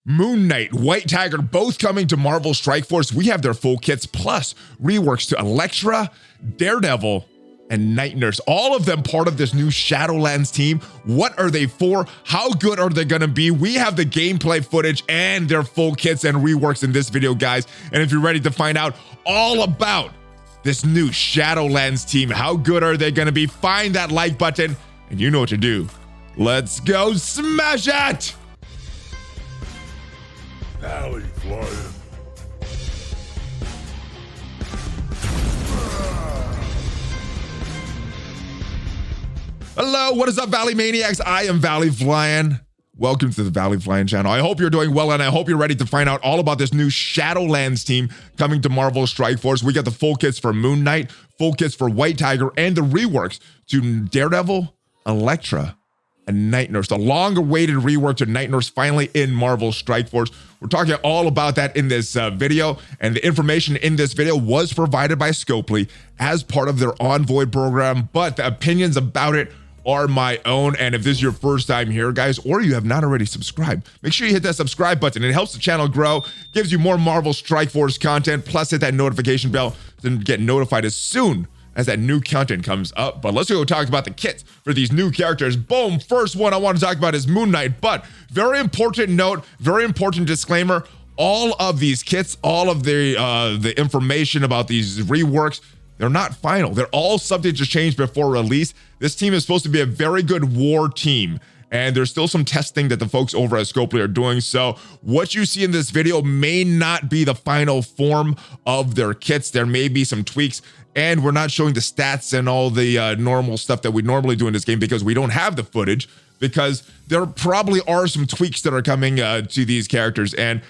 Moon Knight, White Tiger, both coming to Marvel Strike Force. We have their full kits, plus reworks to Elektra, Daredevil, and Night Nurse. All of them part of this new Shadowlands team. What are they for? How good are they gonna be? We have the gameplay footage and their full kits and reworks in this video, guys. And if you're ready to find out all about this new Shadowlands team, how good are they gonna be? Find that like button, and you know what to do. Let's go smash it! ValleyFlyin. Hello, what is up, Valley Maniacs? I am ValleyFlyin. Welcome to the ValleyFlyin channel. I hope you're doing well, and I hope you're ready to find out all about this new Shadowlands team coming to Marvel Strike Force. We got the full kits for Moon Knight, full kits for White Tiger, and the reworks to Daredevil, Elektra, and Night Nurse. The long-awaited rework to Night Nurse finally in Marvel Strike Force. We're talking all about that in this video, and the information in this video was provided by Scopely as part of their Envoy program, but the opinions about it are my own. And if this is your first time here, guys, or you have not already subscribed, make sure you hit that subscribe button. It helps the channel grow, gives you more Marvel Strike Force content, plus hit that notification bell to get notified as soon as that new content comes up. But let's go talk about the kits for these new characters. Boom, first one I want to talk about is Moon Knight. But very important note, very important disclaimer, all of these kits, all of the information about these reworks, they're not final. They're all subject to change before release. This team is supposed to be a very good war team, and there's still some testing that the folks over at Scopely are doing. So what you see in this video may not be the final form of their kits. There may be some tweaks, and we're not showing the stats and all the normal stuff that we normally do in this game because we don't have the footage, because there probably are some tweaks that are coming to these characters. And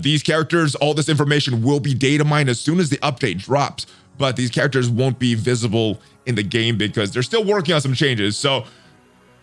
these characters, all this information will be data mined as soon as the update drops. But these characters won't be visible in the game because they're still working on some changes. So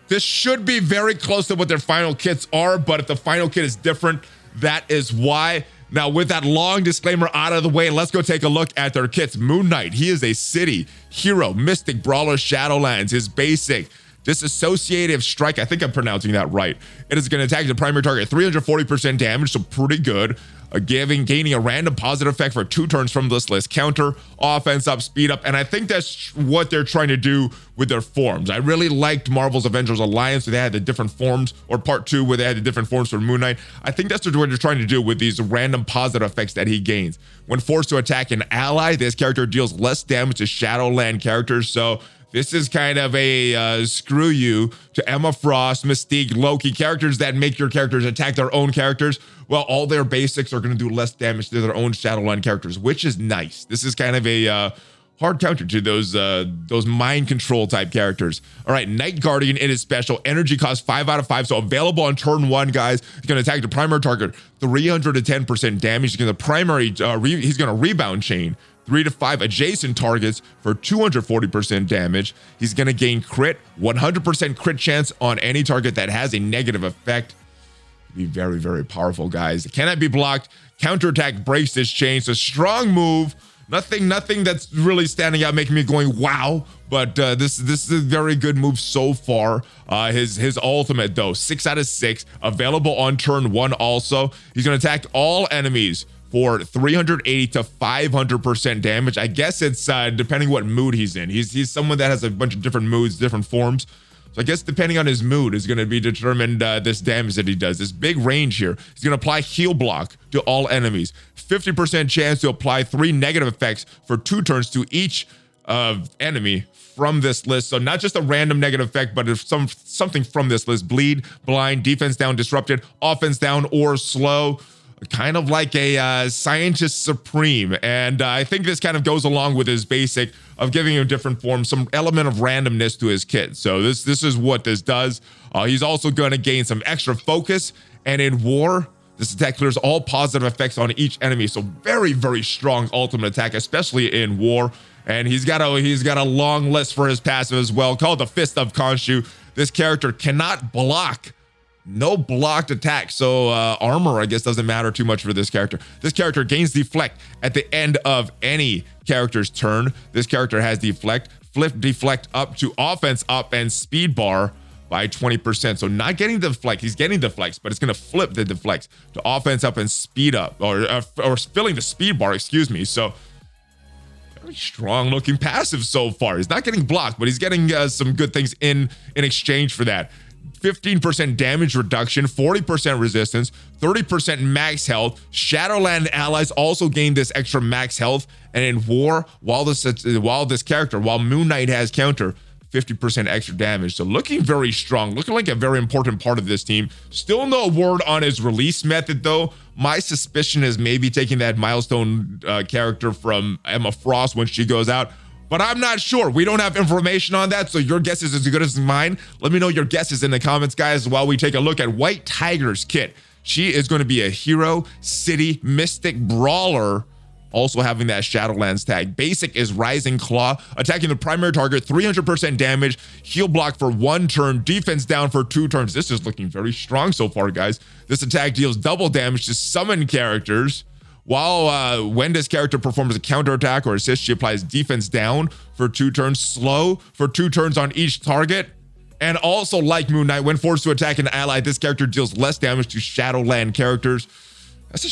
this should be very close to what their final kits are, but if the final kit is different, that is why. Now, with that long disclaimer out of the way, let's go take a look at their kits. Moon Knight, he is a city hero, mystic brawler, Shadowlands. His basic disassociative strike, I think I'm pronouncing that right. It is going to attack the primary target 340% damage, so pretty good. Gaining a random positive effect for 2 turns from this list. Counter, offense up, speed up, and I think that's what they're trying to do with their forms. I really liked Marvel's Avengers Alliance, where they had the different forms, or part 2, where they had the different forms for Moon Knight. I think that's what they're trying to do with these random positive effects that he gains. When forced to attack an ally, this character deals less damage to Shadowland characters, so this is kind of a screw you to Emma Frost, Mystique, Loki, characters that make your characters attack their own characters. Well, all their basics are going to do less damage to their own Shadowland characters, which is nice. This is kind of a hard counter to those mind control type characters. All right, Night Guardian, it is special. Energy cost 5 out of 5, so available on turn 1, guys. He's going to attack the primary target, 310% damage. He's going to rebound chain 3 to 5 adjacent targets for 240% damage. He's going to gain crit, 100% crit chance on any target that has a negative effect. Be very, very powerful, guys. It cannot be blocked. Counterattack breaks this chain. So strong move. Nothing that's really standing out, making me going wow. But this is a very good move so far. His ultimate though, 6 out of 6, available on turn 1. Also, he's going to attack all enemies for 380 to 500% damage. I guess it's depending what mood he's in. He's someone that has a bunch of different moods, different forms. So I guess depending on his mood is going to be determined this damage that he does. This big range here. He's going to apply heal block to all enemies. 50% chance to apply 3 negative effects for 2 turns to each enemy from this list. So not just a random negative effect, but if something from this list. Bleed, blind, defense down, disrupted, offense down, or slow. Kind of like a scientist supreme. And I think this kind of goes along with his basic of giving him different forms, some element of randomness to his kit. So this is what this does. He's also going to gain some extra focus. And in war, this attack clears all positive effects on each enemy. So very, very strong ultimate attack, especially in war. And he's got a long list for his passive as well, called the Fist of Khonshu. This character cannot block. No blocked attack, so armor, I guess, doesn't matter too much for this character. This character gains deflect at the end of any character's turn. This character has deflect, flip deflect up to offense up, and speed bar by 20%. So not getting the flex, he's getting the flex, but it's going to flip the deflects to offense up and speed up, or filling the speed bar, excuse me. So very strong looking passive so far. He's not getting blocked, but he's getting some good things in exchange for that. 15% damage reduction, 40% resistance, 30% max health. Shadowland allies also gain this extra max health. And in war, while Moon Knight has counter, 50% extra damage. So looking very strong, looking like a very important part of this team. Still no word on his release method though. My suspicion is maybe taking that milestone character from Emma Frost when she goes out, but I'm not sure. We don't have information on that, so your guess is as good as mine. Let me know your guesses in the comments, guys, while we take a look at White Tiger's kit. She is going to be a hero, city, mystic, brawler, also having that Shadowlands tag. Basic is Rising Claw, attacking the primary target, 300% damage, heal block for 1 turn, defense down for 2 turns. This is looking very strong so far, guys. This attack deals double damage to summon characters. While when this character performs a counterattack or assist, she applies defense down for 2 turns, slow for 2 turns on each target. And also, like Moon Knight, when forced to attack an ally, this character deals less damage to Shadowland characters. That's a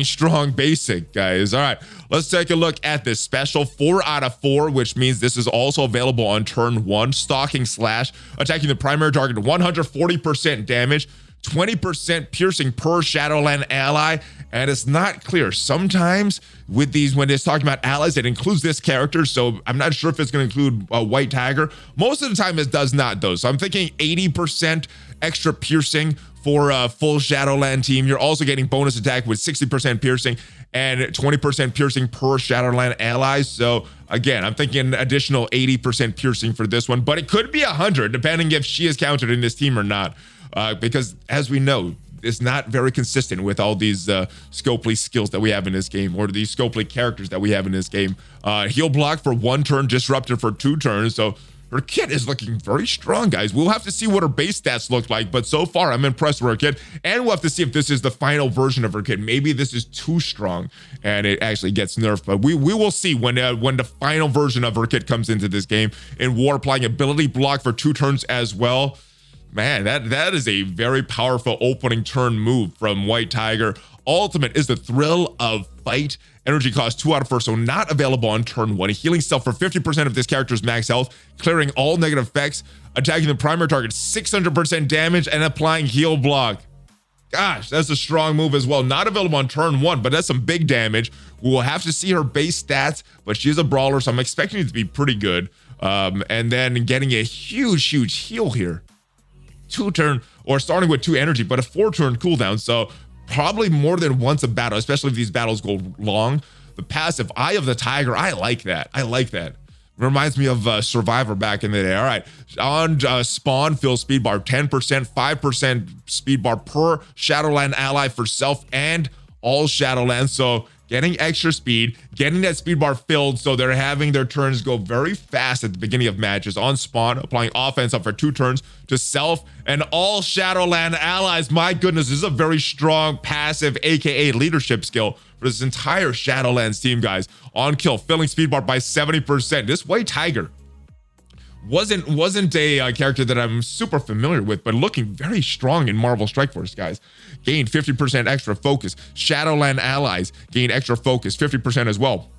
strong basic, guys. All right, let's take a look at this special 4 out of 4, which means this is also available on turn 1. Stalking Slash, attacking the primary target, 140% damage, 20% piercing per Shadowland ally. And it's not clear. Sometimes with these, when it's talking about allies, it includes this character. So I'm not sure if it's going to include White Tiger. Most of the time it does not though. So I'm thinking 80% extra piercing for a full Shadowland team. You're also getting bonus attack with 60% piercing and 20% piercing per Shadowland allies. So again, I'm thinking additional 80% piercing for this one, but it could be 100 depending if she is counted in this team or not. Because as we know, it's not very consistent with all these Scopely skills that we have in this game, or these Scopely characters that we have in this game. Heal block for 1 turn, disruptor for 2 turns. So her kit is looking very strong, guys. We'll have to see what her base stats look like, but so far I'm impressed with her kit. And we'll have to see if this is the final version of her kit. Maybe this is too strong and it actually gets nerfed, but we will see when the final version of her kit comes into this game. In war, applying ability block for 2 turns as well. Man, that is a very powerful opening turn move from White Tiger. Ultimate is the Thrill of Fight. Energy cost 2 out of 4, so not available on turn 1. Healing self for 50% of this character's max health, clearing all negative effects, attacking the primary target, 600% damage, and applying heal block. Gosh, that's a strong move as well. Not available on turn 1, but that's some big damage. We will have to see her base stats, but she is a brawler, so I'm expecting it to be pretty good. And then getting a huge heal here. 2 turn, or starting with 2 energy, but a 4 turn cooldown. So probably more than once a battle, especially if these battles go long. The passive Eye of the Tiger, I like that. Reminds me of Survivor back in the day. All right, on spawn, fill speed bar 10%, 5% speed bar per Shadowland ally for self and all Shadowlands. So getting extra speed, getting that speed bar filled, so they're having their turns go very fast at the beginning of matches. On spawn, applying offense up for 2 turns to self and all Shadowland allies. My goodness, this is a very strong passive, aka leadership skill for this entire Shadowlands team, guys. On kill, filling speed bar by 70%. This White Tiger wasn't a character that I'm super familiar with, but looking very strong in Marvel Strike Force, guys. Gained 50% extra focus. Shadowland allies gain extra focus, 50% as well.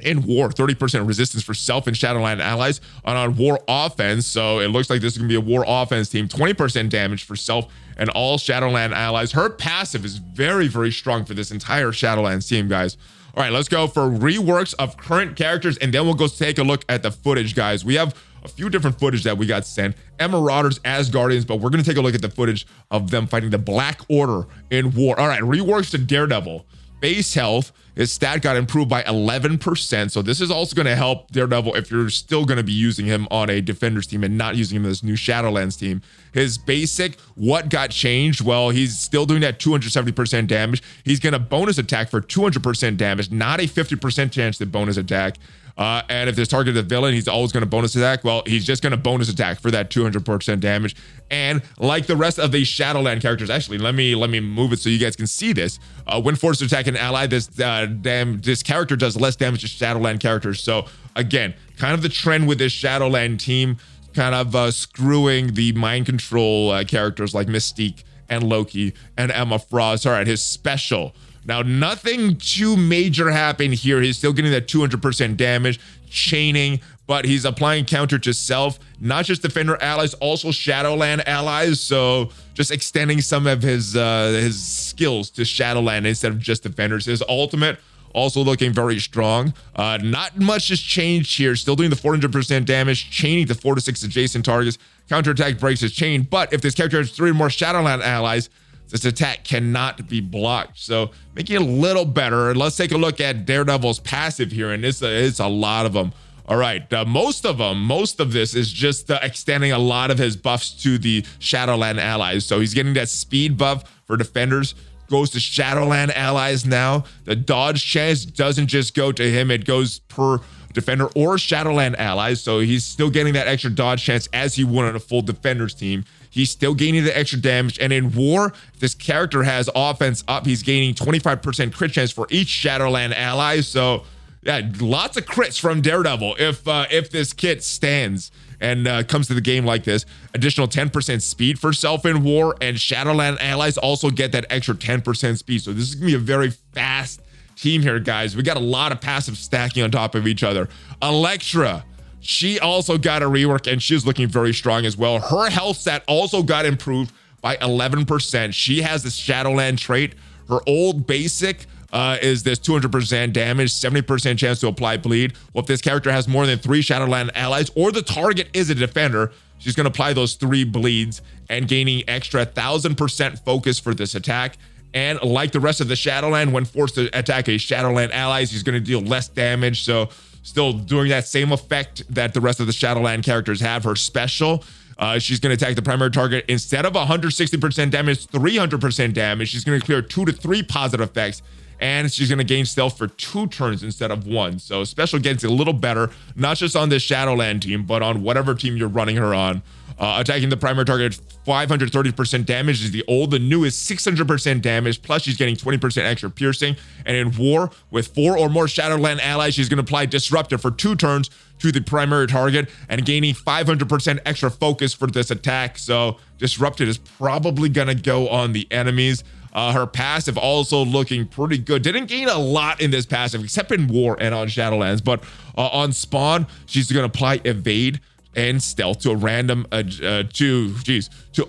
In war, 30% resistance for self and Shadowland allies. On war offense, so it looks like this is gonna be a war offense team. 20% damage for self and all Shadowland allies. Her passive is very strong for this entire Shadowlands team, guys. All right, let's go for reworks of current characters, and then we'll go take a look at the footage, guys. We have a few different footage that we got sent. Marauders as Guardians, but we're going to take a look at the footage of them fighting the Black Order in war. All right, reworks to Daredevil. Base health, his stat got improved by 11%. So this is also going to help Daredevil if you're still going to be using him on a Defenders team and not using him in this new Shadowlands team. His basic, what got changed? Well, he's still doing that 270% damage. He's going to bonus attack for 200% damage, not a 50% chance to bonus attack. And if there's targeted a villain, he's always going to bonus attack. Well, he's just going to bonus attack for that 200% damage. And like the rest of the Shadowland characters, actually, let me move it so you guys can see this. When forced to attack an ally, this character does less damage to Shadowland characters. So again, kind of the trend with this Shadowland team. kind of screwing the mind control characters like Mystique and Loki and Emma Frost. All right, his special. Now, nothing too major happened here. He's still getting that 200% damage, chaining, but he's applying counter to self, not just defender allies, also Shadowland allies. So just extending some of his skills to Shadowland instead of just defenders. His ultimate also looking very strong. Not much has changed here. Still doing the 400% damage, chaining to 4 to 6 adjacent targets. Counterattack breaks his chain, but if this character has 3 or more Shadowland allies, this attack cannot be blocked. So making it a little better. Let's take a look at Daredevil's passive here, and it's a lot of them. All right, most of this is just extending a lot of his buffs to the Shadowland allies. So he's getting that speed buff for defenders, goes to Shadowland allies now. The dodge chance doesn't just go to him, it goes per defender or Shadowland allies. So he's still getting that extra dodge chance as he would on a full defenders team. He's still gaining the extra damage. And in war, if this character has offense up, he's gaining 25% crit chance for each Shadowland ally. So yeah, lots of crits from Daredevil if this kit stands and comes to the game like this. Additional 10% speed for self in war, and Shadowland allies also get that extra 10% speed. So this is gonna be a very fast team here, guys. We got a lot of passive stacking on top of each other. Elektra, she also got a rework, and she's looking very strong as well. Her health stat also got improved by 11%. She has this Shadowland trait. Her old basic is this 200% damage, 70% chance to apply bleed. Well, if this character has more than 3 Shadowland allies, or the target is a defender, she's going to apply those 3 bleeds and gaining extra 1000% focus for this attack. And like the rest of the Shadowland, when forced to attack a Shadowland allies, he's going to deal less damage. So still doing that same effect that the rest of the Shadowland characters have. Her special, she's going to attack the primary target. Instead of 160% damage, 300% damage. She's going to clear 2 to 3 positive effects, and she's going to gain stealth for 2 turns instead of 1. So special gets a little better, not just on this Shadowland team, but on whatever team you're running her on. Attacking the primary target, 530% damage is the old. The new is 600% damage, plus she's getting 20% extra piercing. And in war, with 4 or more Shadowland allies, she's going to apply Disruptor for 2 turns to the primary target and gaining 500% extra focus for this attack. So Disrupted is probably going to go on the enemies. Her passive also looking pretty good. Didn't gain a lot in this passive, except in war and on Shadowlands. But on spawn, she's going to apply Evade and Stealth to a random, to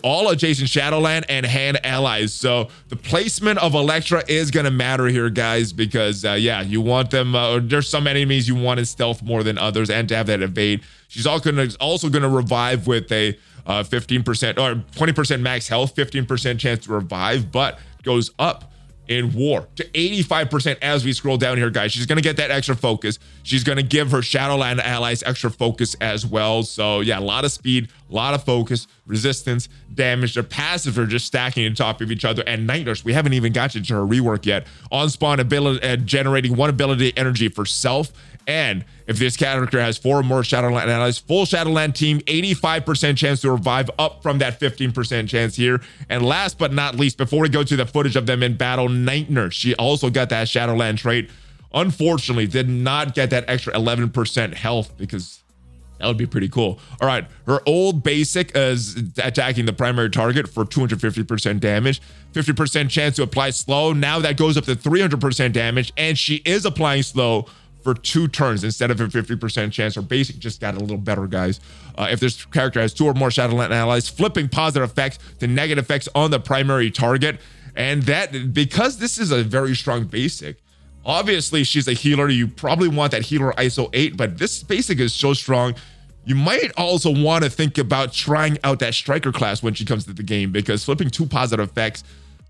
all adjacent Shadowland and hand allies. So the placement of Elektra is going to matter here, guys, because yeah, you want them, there's some enemies you want in Stealth more than others, and to have that Evade. She's also going to revive with a 15% or 20% max health, 15% chance to revive, but goes up in war to 85% as we scroll down here, guys. She's going to get that extra focus. She's going to give her Shadowland allies extra focus as well. So yeah, a lot of speed, a lot of focus, resistance, damage. Their passives are just stacking on top of each other. And Night Nurse, we haven't even gotten to her rework yet. On spawn ability, generating 1 ability energy for self. And if this character has 4 or more Shadowland allies, full Shadowland team, 85% chance to revive, up from that 15% chance here. And last but not least, before we go to the footage of them in battle, Night Nurse, she also got that Shadowland trait. Unfortunately, did not get that extra 11% health, because that would be pretty cool. All right, her old basic is attacking the primary target for 250% damage, 50% chance to apply slow. Now that goes up to 300% damage, and she is applying slow for 2 turns instead of a 50% chance. Her basic just got a little better, guys. If this character has 2 or more Shadowland allies, flipping positive effects to negative effects on the primary target. And that, because this is a very strong basic, obviously she's a healer. You probably want that healer ISO 8, but this basic is so strong, you might also want to think about trying out that striker class when she comes to the game, because flipping 2 positive effects,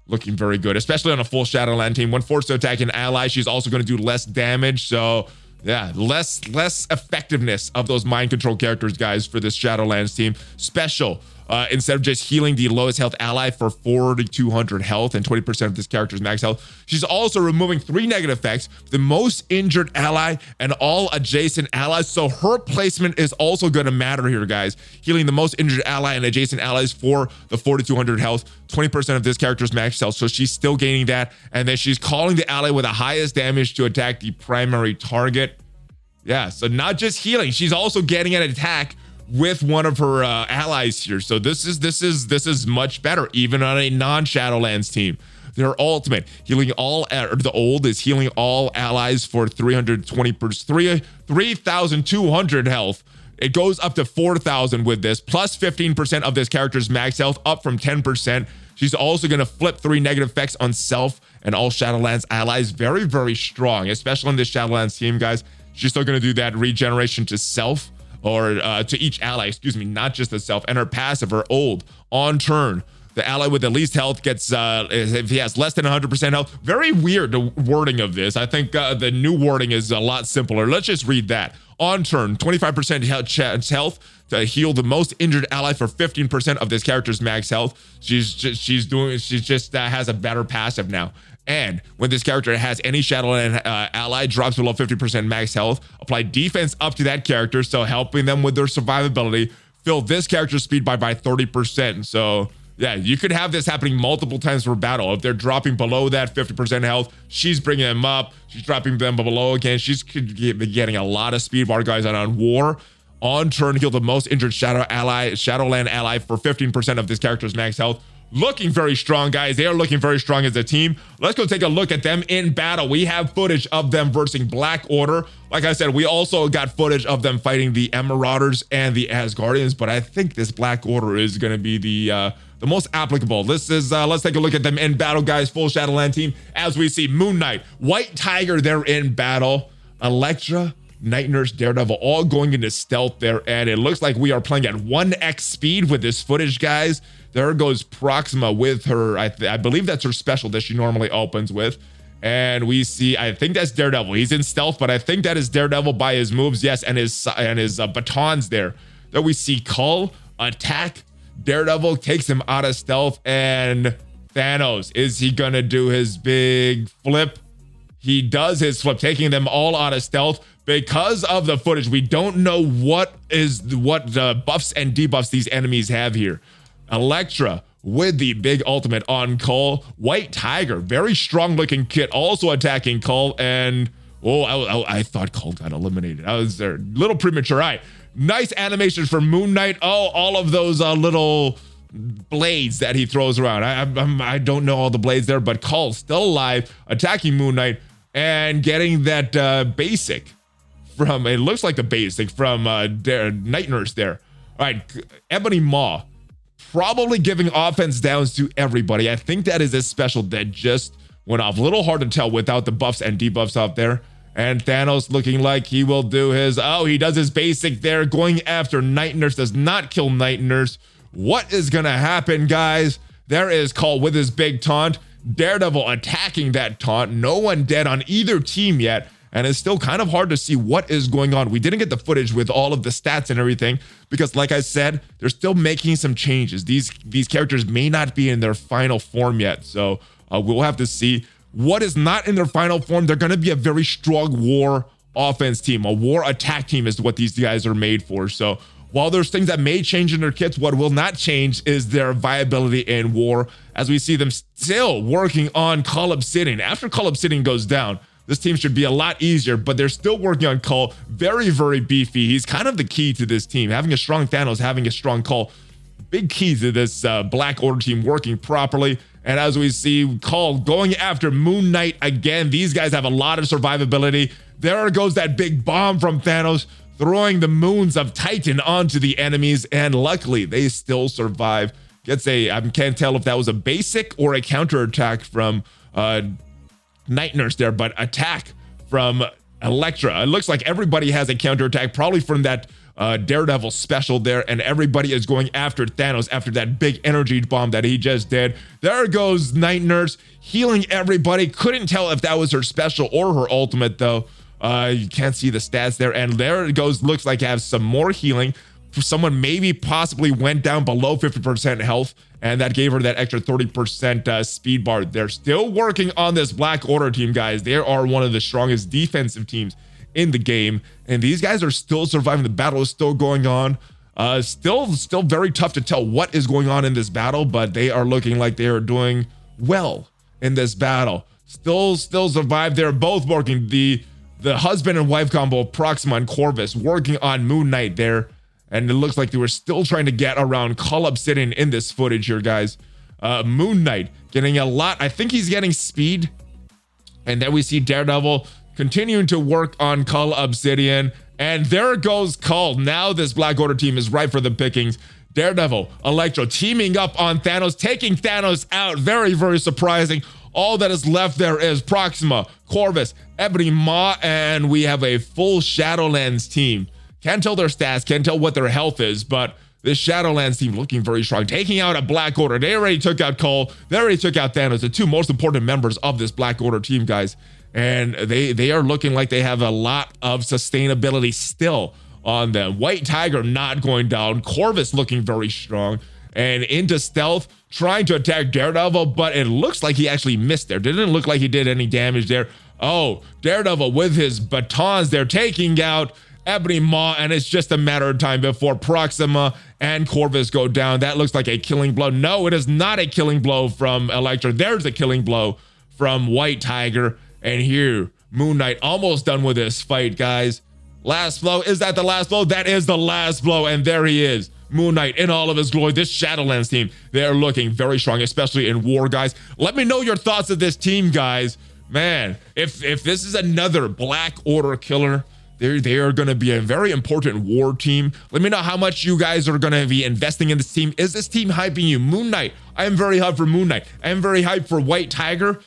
looking very good, especially on a full Shadowland team. When forced to attack an ally, she's also going to do less damage. So yeah, less effectiveness of those mind control characters, guys, for this Shadowlands team. Special, instead of just healing the lowest health ally for 4,200 health and 20% of this character's max health, she's also removing 3 negative effects, the most injured ally and all adjacent allies. So her placement is also going to matter here, guys. Healing the most injured ally and adjacent allies for the 4,200 health, 20% of this character's max health. So she's still gaining that. And then she's calling the ally with the highest damage to attack the primary target. Yeah, so not just healing, she's also getting an attack with one of her allies here. So this is much better, even on a non-Shadowlands team. Their ultimate, healing all, the old is healing all allies for 3,200 health. It goes up to 4,000 with this, plus 15% of this character's max health, up from 10%. She's also going to flip 3 negative effects on self and all Shadowlands allies. Very, very strong, especially on this Shadowlands team, guys. She's still going to do that regeneration to self, or to each ally, excuse me, not just the self. And her passive, her old, on turn, the ally with the least health gets, if he has less than 100% health. Very weird, the wording of this. I think the new wording is a lot simpler. Let's just read that. On turn, 25% health to heal the most injured ally for 15% of this character's max health. She just has a better passive now. And when this character has any Shadowland ally drops below 50% max health, apply defense up to that character, so helping them with their survivability. Fill this character's speed by 30%. So yeah, you could have this happening multiple times per battle. If they're dropping below that 50% health, she's bringing them up. She's dropping them below again. She's getting a lot of speed bar, guys. And on war, on turn, heal the most injured Shadowland ally for 15% of this character's max health. Looking very strong, guys. They are looking very strong as a team. Let's go take a look at them in battle. We have footage of them versus Black Order. Like I said, we also got footage of them fighting the Marauders and the Asgardians, but I think this Black Order is going to be the most applicable. Let's take a look at them in battle, guys. Full Shadowland team. As we see Moon Knight, White Tiger, they're in battle. Elektra, Night Nurse, Daredevil, all going into stealth there, and it looks like we are playing at 1x speed with this footage, guys. There goes Proxima with her, I believe that's her special that she normally opens with. And we see, I think that's Daredevil. He's in stealth, but I think that is Daredevil by his moves, yes, and his batons there. Then we see Cull attack. Daredevil takes him out of stealth, and Thanos, is he gonna do his big flip? He does his flip, taking them all out of stealth. Because of the footage, we don't know what the buffs and debuffs these enemies have here. Elektra with the big ultimate on Cull. White Tiger, very strong looking kit, also attacking Cull. And I thought Cull got eliminated. I was there, a little premature. All right, nice animations for Moon Knight. Oh, all of those little blades that he throws around. I don't know all the blades there, but Cull still alive, attacking Moon Knight and getting that basic from, it looks like the basic from Night Nurse there. All right, Ebony Maw, probably giving offense downs to everybody. I think that is a special that just went off. A little hard to tell without the buffs and debuffs out there. And Thanos looking like he will do his, he does his basic there, going after Night Nurse, does not kill Night Nurse. What is gonna happen, guys? There is Cull with his big taunt. Daredevil attacking that taunt. No one dead on either team yet. And it's still kind of hard to see what is going on. We didn't get the footage with all of the stats and everything because, like I said, they're still making some changes. These characters may not be in their final form yet. So we'll have to see what is not in their final form. They're going to be a very strong war offense team. A war attack team is what these guys are made for. So while there's things that may change in their kits, what will not change is their viability in war, as we see them still working on Cull Obsidian. After Cull Obsidian goes down, this team should be a lot easier, but they're still working on Cull. Very, very beefy. He's kind of the key to this team. Having a strong Thanos, having a strong Cull, big key to this Black Order team working properly. And as we see Cull going after Moon Knight again, these guys have a lot of survivability. There goes that big bomb from Thanos, throwing the moons of Titan onto the enemies, and luckily they still survive. Gets a, I can't tell if that was a basic or a counterattack from Night Nurse there, but attack from Elektra. It looks like everybody has a counterattack, probably from that Daredevil special there, and everybody is going after Thanos after that big energy bomb that he just did. There goes Night Nurse, healing everybody. Couldn't tell if that was her special or her ultimate, though. You can't see the stats there, and there it goes. Looks like it has some more healing. Someone maybe possibly went down below 50% health, and that gave her that extra 30% speed bar. They're still working on this Black Order team, guys. They are one of the strongest defensive teams in the game, and these guys are still surviving. The battle is still going on. Still very tough to tell what is going on in this battle, but they are looking like they are doing well in this battle. Still survive. They're both working. The husband and wife combo, Proxima and Corvus, working on Moon Knight there. And it looks like they were still trying to get around Call Obsidian in this footage here, guys. Moon Knight getting a lot. I think he's getting speed. And then we see Daredevil continuing to work on Call Obsidian. And there goes Cull. Now this Black Order team is ripe for the pickings. Daredevil, Elektra teaming up on Thanos, taking Thanos out. Very, very surprising. All that is left there is Proxima, Corvus, Ebony Maw, and we have a full Shadowlands team. Can't tell their stats, can't tell what their health is, but this Shadowlands team looking very strong, taking out a Black Order. They already took out Cull, they already took out Thanos, the two most important members of this Black Order team, guys. And they are looking like they have a lot of sustainability still on them. White Tiger not going down, Corvus looking very strong, and into stealth, trying to attack Daredevil, but it looks like he actually missed there. Didn't look like he did any damage there. Oh, Daredevil with his batons, they're taking out Ebony Maw, and it's just a matter of time before Proxima and Corvus go down. That looks like a killing blow. No, it is not a killing blow from Elektra. There's a killing blow from White Tiger. And here, Moon Knight almost done with this fight, guys. Last blow. Is that the last blow? That is the last blow, and there he is. Moon Knight in all of his glory. This Shadowlands team, they're looking very strong, especially in war, guys. Let me know your thoughts of this team, guys. Man, if this is another Black Order killer, they are going to be a very important war team. Let me know how much you guys are going to be investing in this team. Is this team hyping you? Moon Knight, I am very hyped for Moon Knight. I am very hyped for White Tiger.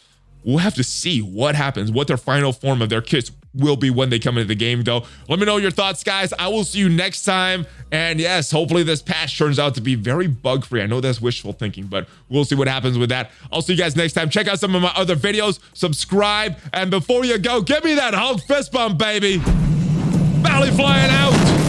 We'll have to see what happens, what their final form of their kits will be when they come into the game, though. Let me know your thoughts, guys. I will see you next time. And yes, hopefully this patch turns out to be very bug-free. I know that's wishful thinking, but we'll see what happens with that. I'll see you guys next time. Check out some of my other videos, subscribe, and before you go, give me that Hulk fist bump, baby. ValleyFlyin out.